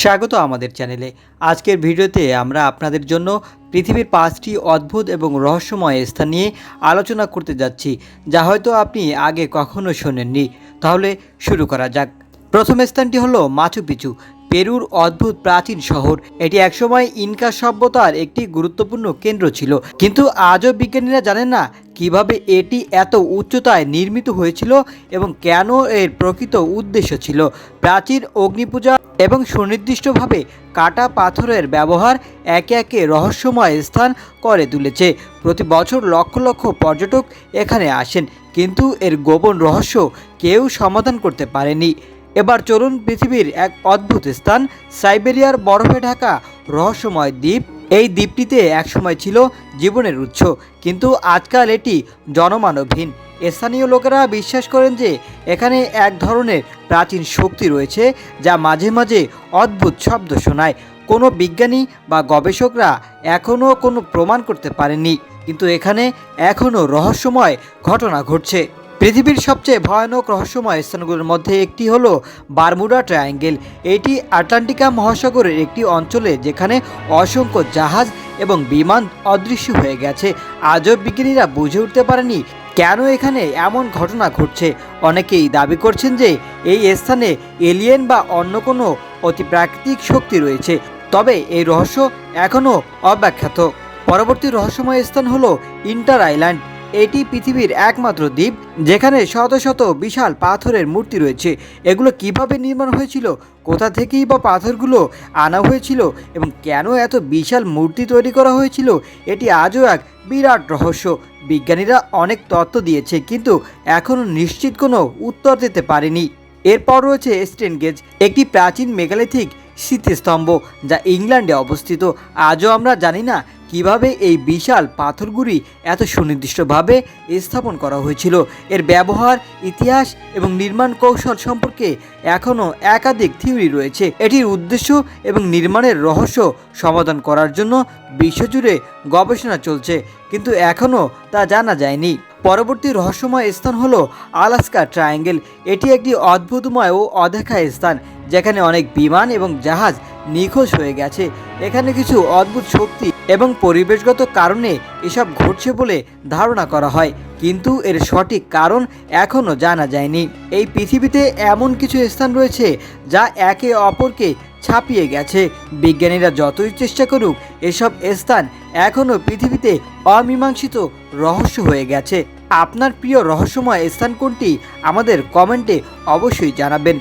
স্বাগত আমাদের চ্যানেলে। আজকের ভিডিওতে আমরা আপনাদের জন্য পৃথিবীর 5টি অদ্ভুত এবং রহস্যময় স্থান নিয়ে আলোচনা করতে যাচ্ছি, যা হয়তো আপনি আগে কখনো শোনেননি। তাহলে শুরু করা যাক। প্রথম স্থানটি হলো মাচু পিচু, পেরুর অদ্ভুত প্রাচীন শহর। এটি একসময় ইনকা সভ্যতার একটি গুরুত্বপূর্ণ কেন্দ্র ছিল, কিন্তু আজও বিজ্ঞানীরা জানেন না কিভাবে এটি এত উচ্চতায় নির্মিত হয়েছিল এবং কেন এর প্রকৃত উদ্দেশ্য ছিল। প্রাচীন অগ্নিপূজা এবং সুনির্দিষ্টভাবে কাটা পাথরের ব্যবহার একে একে রহস্যময় স্থান করে তুলেছে। প্রতি বছর লক্ষ লক্ষ পর্যটক এখানে আসেন, কিন্তু এর গোপন রহস্য কেউ সমাধান করতে পারেনি। এবার চলুন পৃথিবীর এক অদ্ভুত স্থান, সাইবেরিয়ার বরফে ঢাকা রহস্যময় দ্বীপ। এই দ্বীপটিতে একসময় ছিল জীবনের উৎস, কিন্তু আজকাল এটি জনমানবহীন। স্থানীয় লোকেরা বিশ্বাস করেন যে এখানে এক ধরনের প্রাচীন শক্তি রয়েছে, যা মাঝে মাঝে অদ্ভুত শব্দ শোনায়। কোনো বিজ্ঞানী বা গবেষকরা এখনও কোনো প্রমাণ করতে পারেননি, কিন্তু এখানে এখনও রহস্যময় ঘটনা ঘটছে। পৃথিবীর সবচেয়ে ভয়ানক রহস্যময় স্থানগুলোর মধ্যে একটি হলো বারমুডা ট্রায়াঙ্গেল। এটি আটলান্টিকা মহাসাগরের একটি অঞ্চলে, যেখানে অসংখ্য জাহাজ এবং বিমান অদৃশ্য হয়ে গেছে। আজও বিজ্ঞানীরা বুঝে উঠতে পারেনি কেন এখানে এমন ঘটনা ঘটছে। অনেকেই দাবি করছেন যে এই স্থানে এলিয়েন বা অন্য কোনো অতিপ্রাকৃতিক শক্তি রয়েছে, তবে এই রহস্য এখনও অব্যাখ্যাত। পরবর্তী রহস্যময় স্থান হলো ইন্টার আইল্যান্ড। এটি পৃথিবীর একমাত্র দ্বীপ যেখানে শত শত বিশাল পাথরের মূর্তি রয়েছে। এগুলো কিভাবে নির্মাণ হয়েছিল, কোথা থেকেই বা পাথরগুলো আনা হয়েছিল এবং কেন এত বিশাল মূর্তি তৈরি করা হয়েছিল, এটি আজও এক বিরাট রহস্য। বিজ্ঞানীরা অনেক তথ্য দিয়েছে, কিন্তু এখনও নিশ্চিত কোনো উত্তর দিতে পারেনি। এরপর রয়েছে স্টোন হেঞ্জ, একটি প্রাচীন মেগালিথিক স্মৃতিস্তম্ভ যা ইংল্যান্ডে অবস্থিত। আজও আমরা জানি না কিভাবে এই বিশাল পাথরগুলি এত সুনির্দিষ্টভাবে স্থাপন করা হয়েছিল। এর ব্যবহার, ইতিহাস এবং নির্মাণ কৌশল সম্পর্কে এখনও একাধিক থিওরি রয়েছে। এটির উদ্দেশ্য এবং নির্মাণের রহস্য সমাধান করার জন্য বিশ্বজুড়ে গবেষণা চলছে, কিন্তু এখনও তা জানা যায়নি। পরবর্তী রহস্যময় স্থান হলো আলাস্কা ট্রায়াঙ্গেল। এটি একটি অদ্ভুতময় ও অদেখা স্থান, যেখানে অনেক বিমান এবং জাহাজ নিখোঁজ হয়ে গেছে। এখানে কিছু অদ্ভুত শক্তি এবং পরিবেশগত কারণে এসব ঘটছে বলে ধারণা করা হয়, কিন্তু এর সঠিক কারণ এখনও জানা যায়নি। এই পৃথিবীতে এমন কিছু স্থান রয়েছে যা একে অপরকে ছাপিয়ে গেছে। বিজ্ঞানীরা যতই চেষ্টা করুক, এসব স্থান এখনও পৃথিবীতে অমীমাংসিত রহস্য হয়ে গেছে। আপনার প্রিয় রহস্যময় স্থান কোনটি? আমাদের কমেন্টে অবশ্যই জানাবেন।